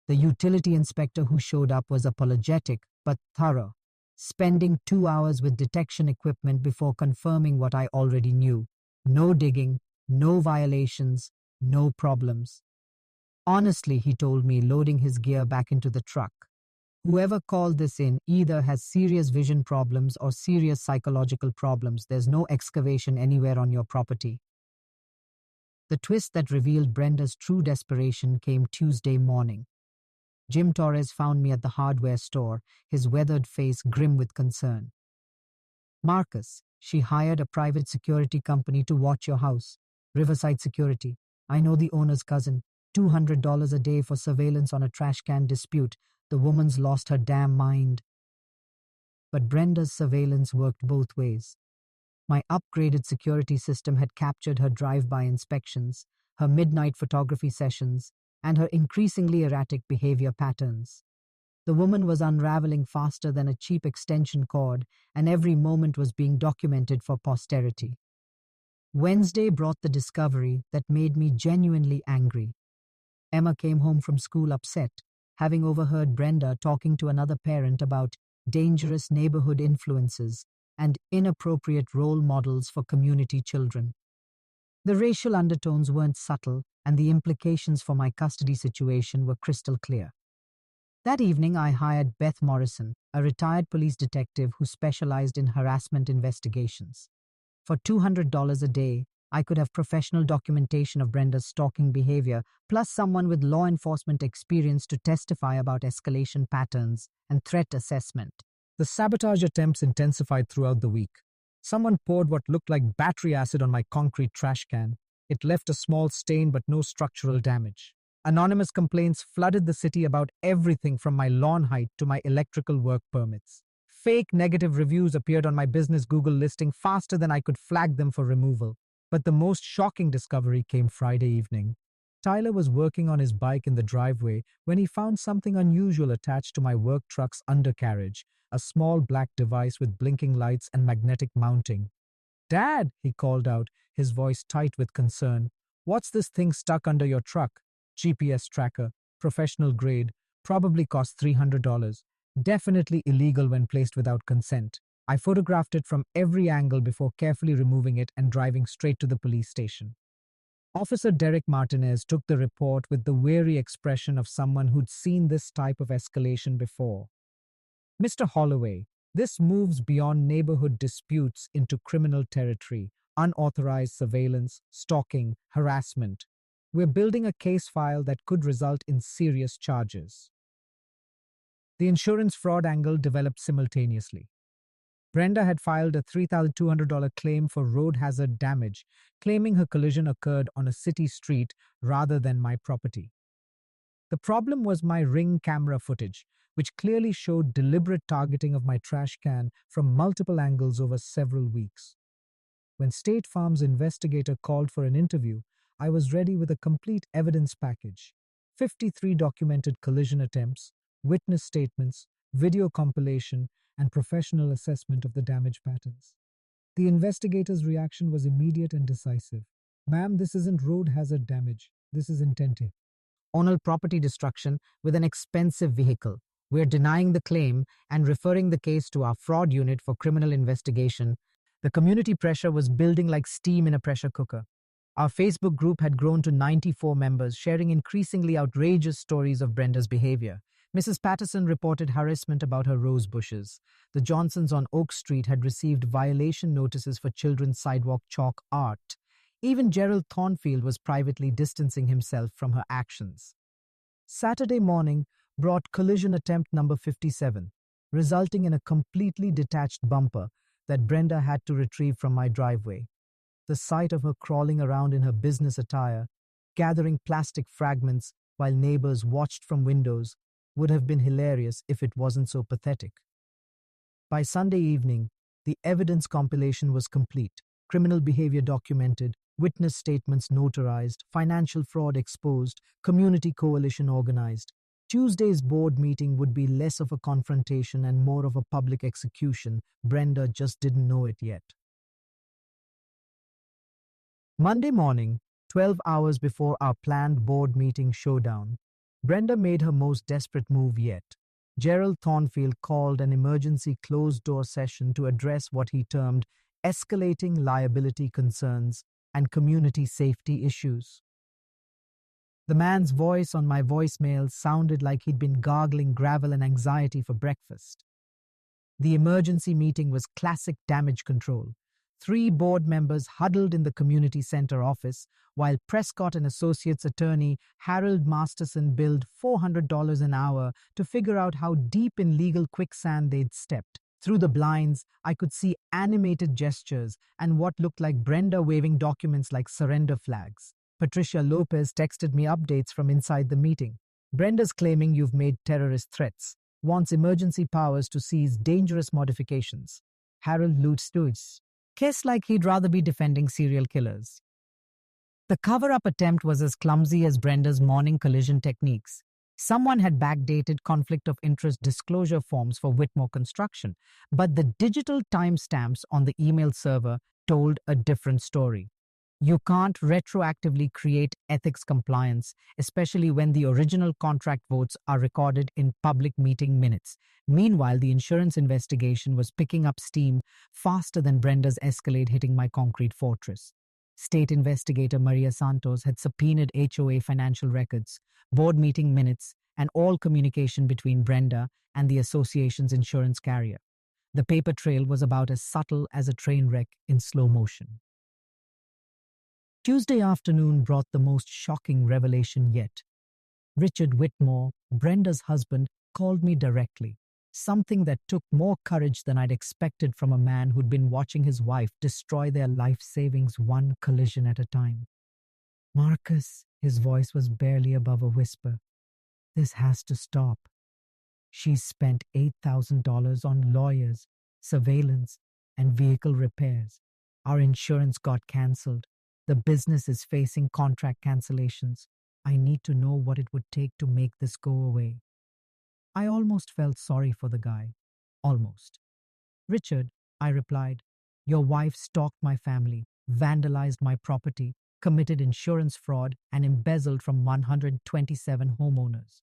The utility inspector who showed up was apologetic but thorough, spending 2 hours with detection equipment before confirming what I already knew. No digging, no violations, no problems. Honestly, he told me, loading his gear back into the truck, whoever called this in either has serious vision problems or serious psychological problems. There's no excavation anywhere on your property. The twist that revealed Brenda's true desperation came Tuesday morning. Jim Torres found me at the hardware store, his weathered face grim with concern. "Marcus, she hired a private security company to watch your house. Riverside Security. I know the owner's cousin. $200 a day for surveillance on a trash can dispute. The woman's lost her damn mind." But Brenda's surveillance worked both ways. My upgraded security system had captured her drive-by inspections, her midnight photography sessions, and her increasingly erratic behavior patterns. The woman was unraveling faster than a cheap extension cord, and every moment was being documented for posterity. Wednesday brought the discovery that made me genuinely angry. Emma came home from school upset, having overheard Brenda talking to another parent about dangerous neighborhood influences and inappropriate role models for community children. The racial undertones weren't subtle, and the implications for my custody situation were crystal clear. That evening, I hired Beth Morrison, a retired police detective who specialized in harassment investigations. For $200 a day, I could have professional documentation of Brenda's stalking behavior, plus someone with law enforcement experience to testify about escalation patterns and threat assessment. The sabotage attempts intensified throughout the week. Someone poured what looked like battery acid on my concrete trash can. It left a small stain but no structural damage. Anonymous complaints flooded the city about everything from my lawn height to my electrical work permits. Fake negative reviews appeared on my business Google listing faster than I could flag them for removal. But the most shocking discovery came Friday evening. Tyler was working on his bike in the driveway when he found something unusual attached to my work truck's undercarriage, a small black device with blinking lights and magnetic mounting. "Dad," he called out, his voice tight with concern. "What's this thing stuck under your truck?" "GPS tracker, professional grade, probably cost $300. Definitely illegal when placed without consent. I photographed it from every angle before carefully removing it and driving straight to the police station." Officer Derek Martinez took the report with the weary expression of someone who'd seen this type of escalation before. "Mr. Holloway, this moves beyond neighborhood disputes into criminal territory, unauthorized surveillance, stalking, harassment. We're building a case file that could result in serious charges." The insurance fraud angle developed simultaneously. Brenda had filed a $3,200 claim for road hazard damage, claiming her collision occurred on a city street rather than my property. The problem was my Ring camera footage, which clearly showed deliberate targeting of my trash can from multiple angles over several weeks. When State Farm's investigator called for an interview, I was ready with a complete evidence package: 53 documented collision attempts, witness statements, video compilation, and professional assessment of the damage patterns. The investigator's reaction was immediate and decisive. "Ma'am, this isn't road hazard damage. This is intentive onal property destruction with an expensive vehicle. We're denying the claim and referring the case to our fraud unit for criminal investigation." The community pressure was building like steam in a pressure cooker. Our Facebook group had grown to 94 members, sharing increasingly outrageous stories of Brenda's behavior. Mrs. Patterson reported harassment about her rose bushes. The Johnsons on Oak Street had received violation notices for children's sidewalk chalk art. Even Gerald Thornfield was privately distancing himself from her actions. Saturday morning brought collision attempt number 57, resulting in a completely detached bumper that Brenda had to retrieve from my driveway. The sight of her crawling around in her business attire, gathering plastic fragments while neighbors watched from windows, would have been hilarious if it wasn't so pathetic. By Sunday evening, the evidence compilation was complete: criminal behavior documented, witness statements notarized, financial fraud exposed, community coalition organized. Tuesday's board meeting would be less of a confrontation and more of a public execution. Brenda just didn't know it yet. Monday morning, 12 hours before our planned board meeting showdown, Brenda made her most desperate move yet. Gerald Thornfield called an emergency closed-door session to address what he termed escalating liability concerns and community safety issues. The man's voice on my voicemail sounded like he'd been gargling gravel and anxiety for breakfast. The emergency meeting was classic damage control. 3 board members huddled in the community center office, while Prescott and Associates attorney Harold Masterson billed $400 an hour to figure out how deep in legal quicksand they'd stepped. Through the blinds, I could see animated gestures and what looked like Brenda waving documents like surrender flags. Patricia Lopez texted me updates from inside the meeting. "Brenda's claiming you've made terrorist threats. Wants emergency powers to seize dangerous modifications." Harold Lutz kissed like he'd rather be defending serial killers. The cover-up attempt was as clumsy as Brenda's morning collision techniques. Someone had backdated conflict of interest disclosure forms for Whitmore Construction, but the digital timestamps on the email server told a different story. You can't retroactively create ethics compliance, especially when the original contract votes are recorded in public meeting minutes. Meanwhile, the insurance investigation was picking up steam faster than Brenda's Escalade hitting my concrete fortress. State investigator Maria Santos had subpoenaed HOA financial records, board meeting minutes, and all communication between Brenda and the association's insurance carrier. The paper trail was about as subtle as a train wreck in slow motion. Tuesday afternoon brought the most shocking revelation yet. Richard Whitmore, Brenda's husband, called me directly, something that took more courage than I'd expected from a man who'd been watching his wife destroy their life savings one collision at a time. "Marcus," his voice was barely above a whisper, "this has to stop. She's spent $8,000 on lawyers, surveillance, and vehicle repairs. Our insurance got cancelled. The business is facing contract cancellations. I need to know what it would take to make this go away." I almost felt sorry for the guy. Almost. "Richard," I replied, "your wife stalked my family, vandalized my property, committed insurance fraud, and embezzled from 127 homeowners.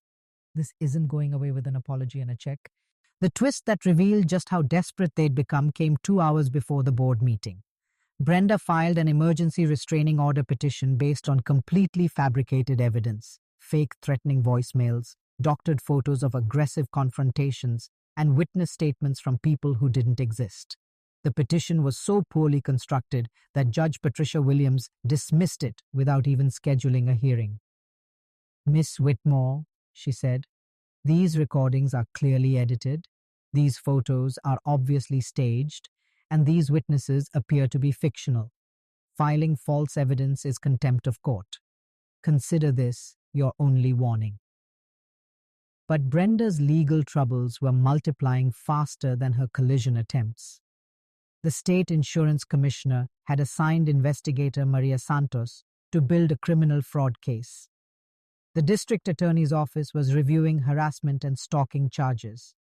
This isn't going away with an apology and a check." The twist that revealed just how desperate they'd become came 2 hours before the board meeting. Brenda filed an emergency restraining order petition based on completely fabricated evidence: fake threatening voicemails, doctored photos of aggressive confrontations, and witness statements from people who didn't exist. The petition was so poorly constructed that Judge Patricia Williams dismissed it without even scheduling a hearing. "Miss Whitmore," she said, "these recordings are clearly edited, these photos are obviously staged, and these witnesses appear to be fictional. Filing false evidence is contempt of court. Consider this your only warning." But Brenda's legal troubles were multiplying faster than her collision attempts. The state insurance commissioner had assigned investigator Maria Santos to build a criminal fraud case. The district attorney's office was reviewing harassment and stalking charges.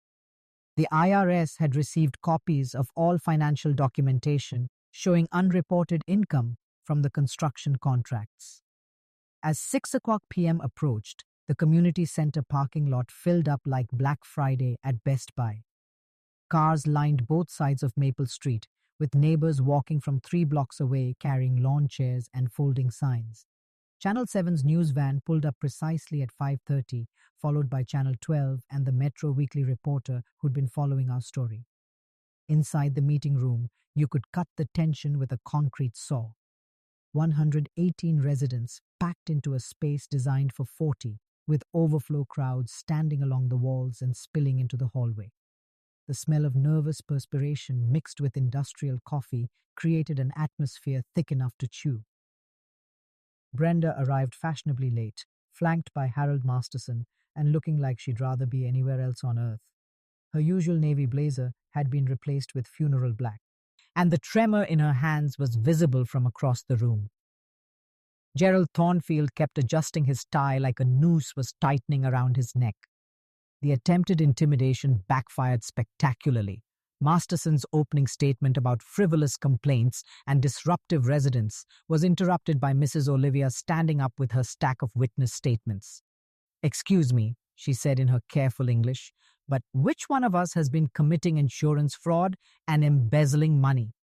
The IRS had received copies of all financial documentation showing unreported income from the construction contracts. As 6 p.m. approached, the community center parking lot filled up like Black Friday at Best Buy. Cars lined both sides of Maple Street, with neighbors walking from 3 blocks away carrying lawn chairs and folding signs. Channel 7's news van pulled up precisely at 5:30, followed by Channel 12 and the Metro Weekly reporter who'd been following our story. Inside the meeting room, you could cut the tension with a concrete saw. 118 residents packed into a space designed for 40, with overflow crowds standing along the walls and spilling into the hallway. The smell of nervous perspiration mixed with industrial coffee created an atmosphere thick enough to chew. Brenda arrived fashionably late, flanked by Harold Masterson and looking like she'd rather be anywhere else on earth. Her usual navy blazer had been replaced with funeral black, and the tremor in her hands was visible from across the room. Gerald Thornfield kept adjusting his tie like a noose was tightening around his neck. The attempted intimidation backfired spectacularly. Masterson's opening statement about frivolous complaints and disruptive residents was interrupted by Mrs. Olivia standing up with her stack of witness statements. "Excuse me," she said in her careful English, "but which one of us has been committing insurance fraud and embezzling money?"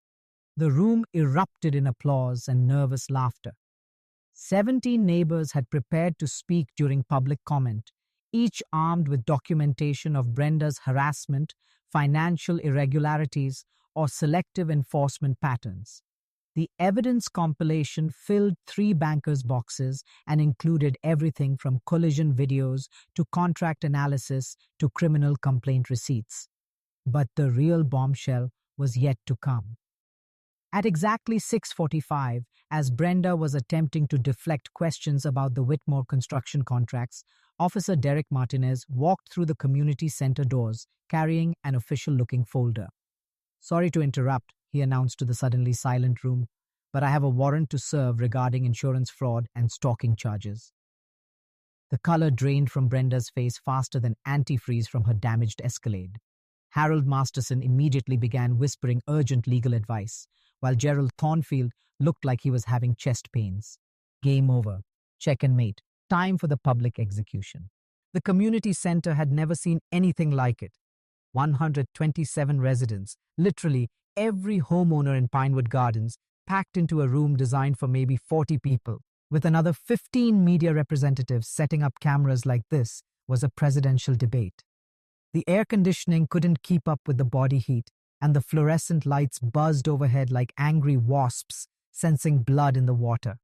The room erupted in applause and nervous laughter. 17 neighbors had prepared to speak during public comment, each armed with documentation of Brenda's harassment, financial irregularities, or selective enforcement patterns. The evidence compilation filled 3 bankers' boxes and included everything from collision videos to contract analysis to criminal complaint receipts. But the real bombshell was yet to come. At exactly 6:45, as Brenda was attempting to deflect questions about the Whitmore construction contracts, Officer Derek Martinez walked through the community center doors, carrying an official-looking folder. "Sorry to interrupt," he announced to the suddenly silent room, "but I have a warrant to serve regarding insurance fraud and stalking charges." The color drained from Brenda's face faster than antifreeze from her damaged Escalade. Harold Masterson immediately began whispering urgent legal advice, while Gerald Thornfield looked like he was having chest pains. Game over. Check and mate. Time for the public execution. The community center had never seen anything like it. 127 residents, literally every homeowner in Pinewood Gardens, packed into a room designed for maybe 40 people, with another 15 media representatives setting up cameras like this, was a presidential debate. The air conditioning couldn't keep up with the body heat, and the fluorescent lights buzzed overhead like angry wasps, sensing blood in the water.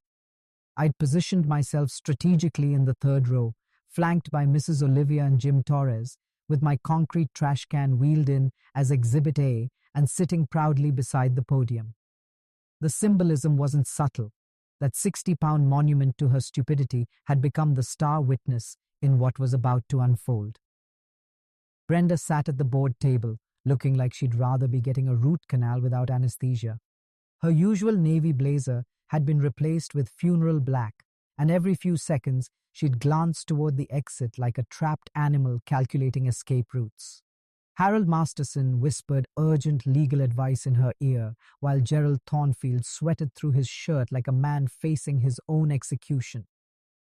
I'd positioned myself strategically in the 3rd row, flanked by Mrs. Olivia and Jim Torres, with my concrete trash can wheeled in as Exhibit A and sitting proudly beside the podium. The symbolism wasn't subtle. That 60-pound monument to her stupidity had become the star witness in what was about to unfold. Brenda sat at the board table, looking like she'd rather be getting a root canal without anesthesia. Her usual navy blazer had been replaced with funeral black, and every few seconds she'd glance toward the exit like a trapped animal calculating escape routes. Harold Masterson whispered urgent legal advice in her ear, while Gerald Thornfield sweated through his shirt like a man facing his own execution.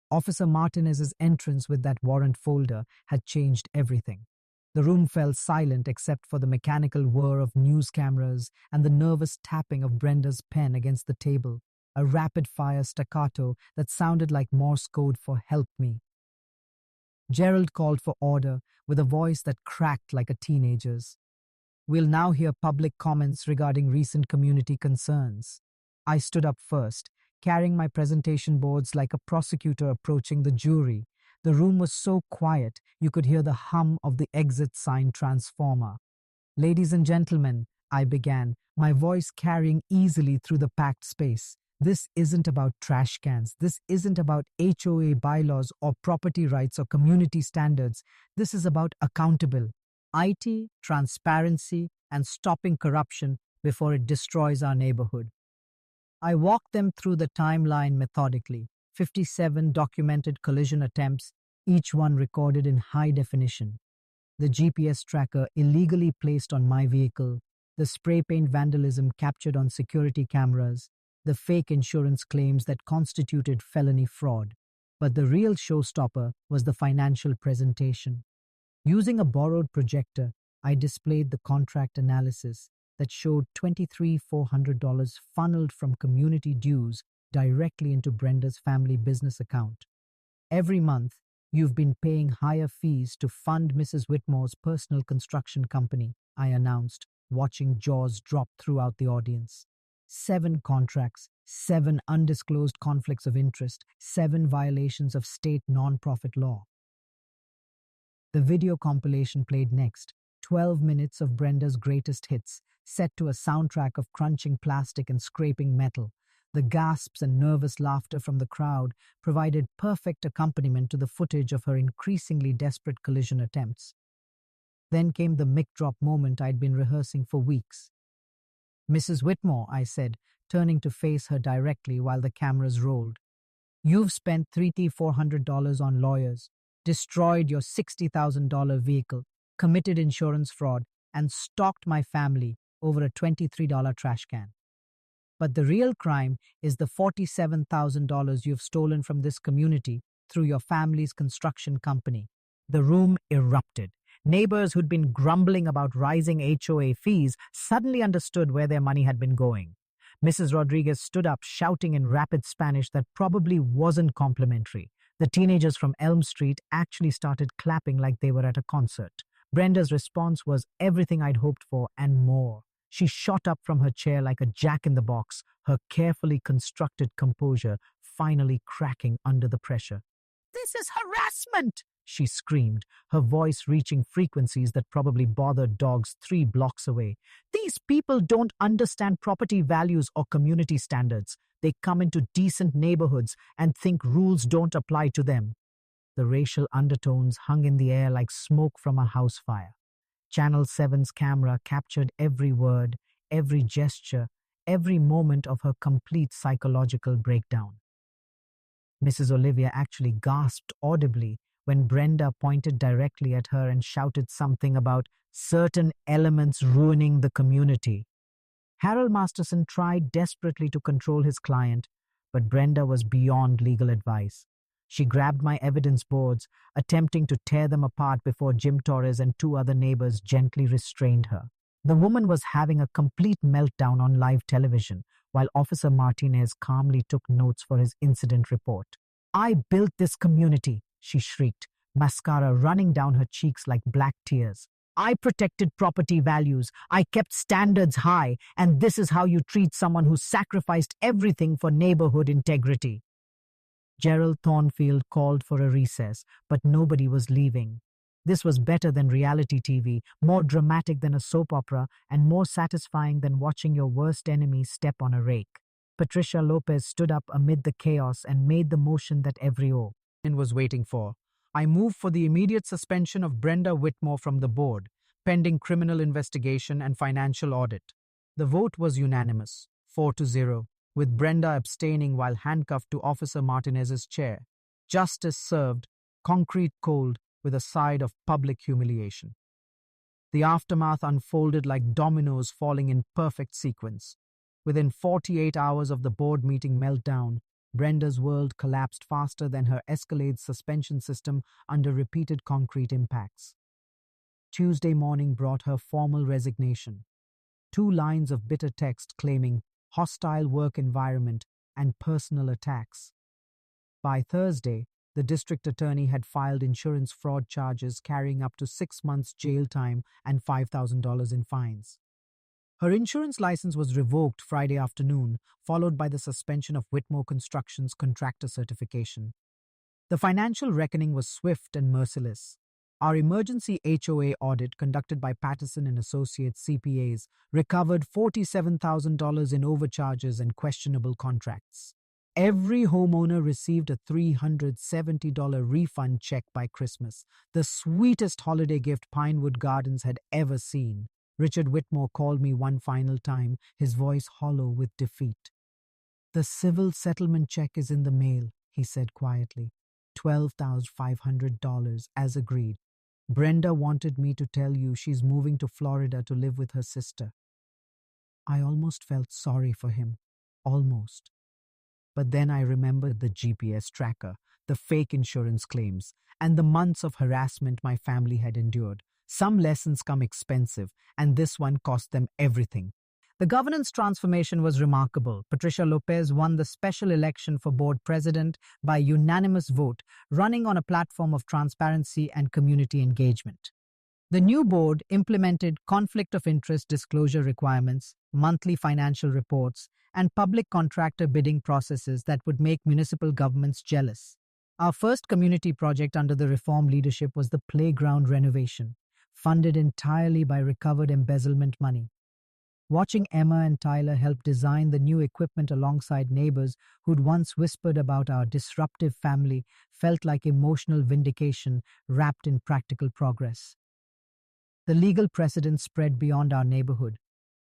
Officer Martinez's entrance with that warrant folder had changed everything. The room fell silent except for the mechanical whir of news cameras and the nervous tapping of Brenda's pen against the table, a rapid-fire staccato that sounded like Morse code for "help me." Gerald called for order with a voice that cracked like a teenager's. "We'll now hear public comments regarding recent community concerns." I stood up first, carrying my presentation boards like a prosecutor approaching the jury. The room was so quiet, you could hear the hum of the exit sign transformer. "Ladies and gentlemen," I began, my voice carrying easily through the packed space, This isn't about trash cans. This isn't about HOA bylaws or property rights or community standards. This is about accountable IT, transparency, and stopping corruption before it destroys our neighborhood. I walked them through the timeline methodically. 57 documented collision attempts, each one recorded in high definition. The GPS tracker illegally placed on my vehicle, the spray paint vandalism captured on security cameras, the fake insurance claims that constituted felony fraud. But the real showstopper was the financial presentation. Using a borrowed projector, I displayed the contract analysis that showed $23,400 funneled from community dues directly into Brenda's family business account. Every month, you've been paying higher fees to fund Mrs. Whitmore's personal construction company, I announced, watching jaws drop throughout the audience. 7 contracts, 7 undisclosed conflicts of interest, 7 violations of state non-profit law. The video compilation played next, 12 minutes of Brenda's greatest hits, set to a soundtrack of crunching plastic and scraping metal. The gasps and nervous laughter from the crowd provided perfect accompaniment to the footage of her increasingly desperate collision attempts. Then came the mic drop moment I'd been rehearsing for weeks. "Mrs. Whitmore," I said, turning to face her directly while the cameras rolled. "You've spent $3,400 on lawyers, destroyed your $60,000 vehicle, committed insurance fraud, and stalked my family over a $23 trash can. But the real crime is the $47,000 you've stolen from this community through your family's construction company." The room erupted. Neighbors who'd been grumbling about rising HOA fees suddenly understood where their money had been going. Mrs. Rodriguez stood up, shouting in rapid Spanish that probably wasn't complimentary. The teenagers from Elm Street actually started clapping like they were at a concert. Brenda's response was everything I'd hoped for and more. She shot up from her chair like a jack-in-the-box, her carefully constructed composure finally cracking under the pressure. "This is harassment!" she screamed, her voice reaching frequencies that probably bothered dogs 3 blocks away. "These people don't understand property values or community standards. They come into decent neighborhoods and think rules don't apply to them." The racial undertones hung in the air like smoke from a house fire. Channel 7's camera captured every word, every gesture, every moment of her complete psychological breakdown. Mrs. Olivia actually gasped audibly when Brenda pointed directly at her and shouted something about certain elements ruining the community. Harold Masterson tried desperately to control his client, but Brenda was beyond legal advice. She grabbed my evidence boards, attempting to tear them apart before Jim Torres and 2 other neighbors gently restrained her. The woman was having a complete meltdown on live television, while Officer Martinez calmly took notes for his incident report. "I built this community," she shrieked, mascara running down her cheeks like black tears. "I protected property values. I kept standards high, and this is how you treat someone who sacrificed everything for neighborhood integrity." Gerald Thornfield called for a recess, but nobody was leaving. This was better than reality TV, more dramatic than a soap opera, and more satisfying than watching your worst enemy step on a rake. Patricia Lopez stood up amid the chaos and made the motion that every O was waiting for. I moved for the immediate suspension of Brenda Whitmore from the board, pending criminal investigation and financial audit. The vote was unanimous, 4-0, with Brenda abstaining while handcuffed to Officer Martinez's chair. Justice served, concrete cold, with a side of public humiliation. The aftermath unfolded like dominoes falling in perfect sequence. Within 48 hours of the board meeting meltdown, Brenda's world collapsed faster than her Escalade suspension system under repeated concrete impacts. Tuesday morning brought her formal resignation. 2 lines of bitter text claiming hostile work environment and personal attacks. By Thursday, the district attorney had filed insurance fraud charges carrying up to 6 months jail time and $5,000 in fines. Her insurance license was revoked Friday afternoon, followed by the suspension of Whitmore Construction's contractor certification. The financial reckoning was swift and merciless. Our emergency HOA audit, conducted by Patterson and Associates CPAs, recovered $47,000 in overcharges and questionable contracts. Every homeowner received a $370 refund check by Christmas, the sweetest holiday gift Pinewood Gardens had ever seen. Richard Whitmore called me one final time, his voice hollow with defeat. "The civil settlement check is in the mail," he said quietly. $12,500, as agreed. Brenda wanted me to tell you she's moving to Florida to live with her sister. I almost felt sorry for him. Almost. But then I remembered the GPS tracker, the fake insurance claims, and the months of harassment my family had endured. Some lessons come expensive, and this one cost them everything. The governance transformation was remarkable. Patricia Lopez won the special election for board president by unanimous vote, running on a platform of transparency and community engagement. The new board implemented conflict of interest disclosure requirements, monthly financial reports, and public contractor bidding processes that would make municipal governments jealous. Our first community project under the reform leadership was the playground renovation, funded entirely by recovered embezzlement money. Watching Emma and Tyler help design the new equipment alongside neighbors who'd once whispered about our disruptive family felt like emotional vindication wrapped in practical progress. The legal precedent spread beyond our neighborhood.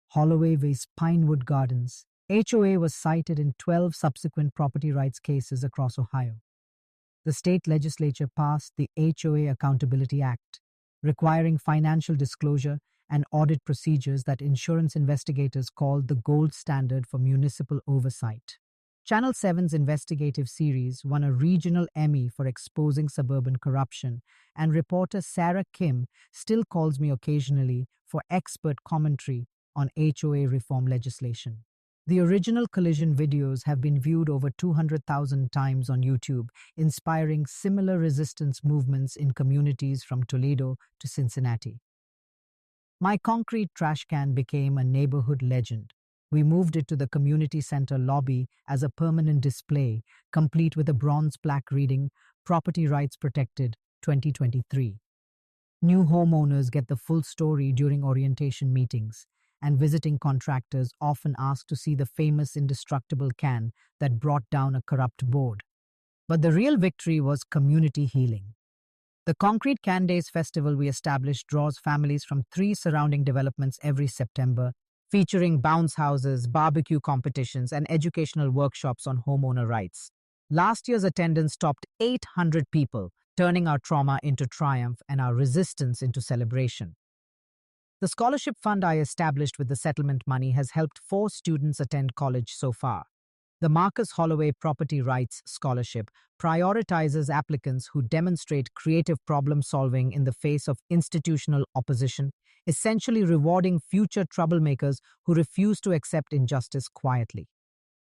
Holloway vs. Pinewood Gardens. HOA was cited in 12 subsequent property rights cases across Ohio. The state legislature passed the HOA Accountability Act, requiring financial disclosure and audit procedures that insurance investigators called the gold standard for municipal oversight. Channel 7's investigative series won a regional Emmy for exposing suburban corruption, and reporter Sarah Kim still calls me occasionally for expert commentary on HOA reform legislation. The original collision videos have been viewed over 200,000 times on YouTube, inspiring similar resistance movements in communities from Toledo to Cincinnati. My concrete trash can became a neighborhood legend. We moved it to the community center lobby as a permanent display, complete with a bronze plaque reading, "Property Rights Protected, 2023." New homeowners get the full story during orientation meetings, and visiting contractors often ask to see the famous indestructible can that brought down a corrupt board. But the real victory was community healing. The Concrete Can Days festival we established draws families from 3 surrounding developments every September, featuring bounce houses, barbecue competitions, and educational workshops on homeowner rights. Last year's attendance topped 800 people, turning our trauma into triumph and our resistance into celebration. The scholarship fund I established with the settlement money has helped 4 students attend college so far. The Marcus Holloway Property Rights Scholarship prioritizes applicants who demonstrate creative problem-solving in the face of institutional opposition, essentially rewarding future troublemakers who refuse to accept injustice quietly.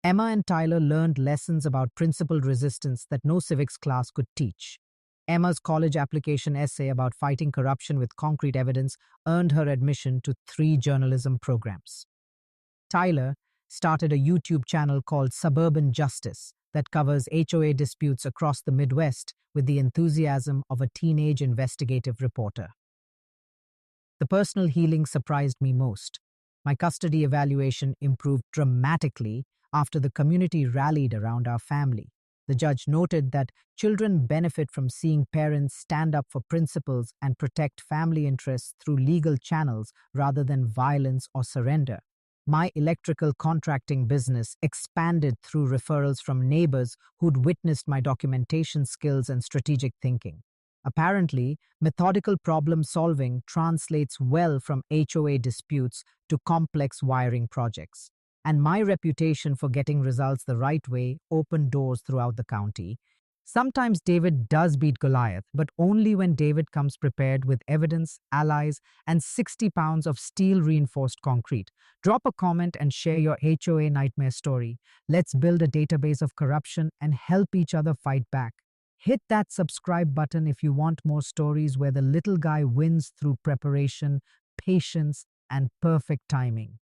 Emma and Tyler learned lessons about principled resistance that no civics class could teach. Emma's college application essay about fighting corruption with concrete evidence earned her admission to 3 journalism programs. Tyler started a YouTube channel called Suburban Justice that covers HOA disputes across the Midwest with the enthusiasm of a teenage investigative reporter. The personal healing surprised me most. My custody evaluation improved dramatically after the community rallied around our family. The judge noted that children benefit from seeing parents stand up for principles and protect family interests through legal channels rather than violence or surrender. My electrical contracting business expanded through referrals from neighbors who'd witnessed my documentation skills and strategic thinking. Apparently, methodical problem solving translates well from HOA disputes to complex wiring projects. And my reputation for getting results the right way opened doors throughout the county. Sometimes David does beat Goliath, but only when David comes prepared with evidence, allies, and 60 pounds of steel-reinforced concrete. Drop a comment and share your HOA nightmare story. Let's build a database of corruption and help each other fight back. Hit that subscribe button if you want more stories where the little guy wins through preparation, patience, and perfect timing.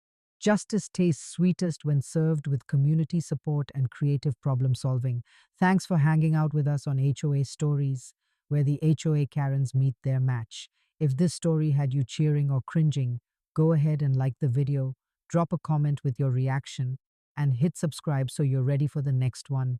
Justice tastes sweetest when served with community support and creative problem solving. Thanks for hanging out with us on HOA Stories. where the HOA Karens meet their match. If this story had you cheering or cringing, go ahead and like the video, drop a comment with your reaction, and hit subscribe so you're ready for the next one.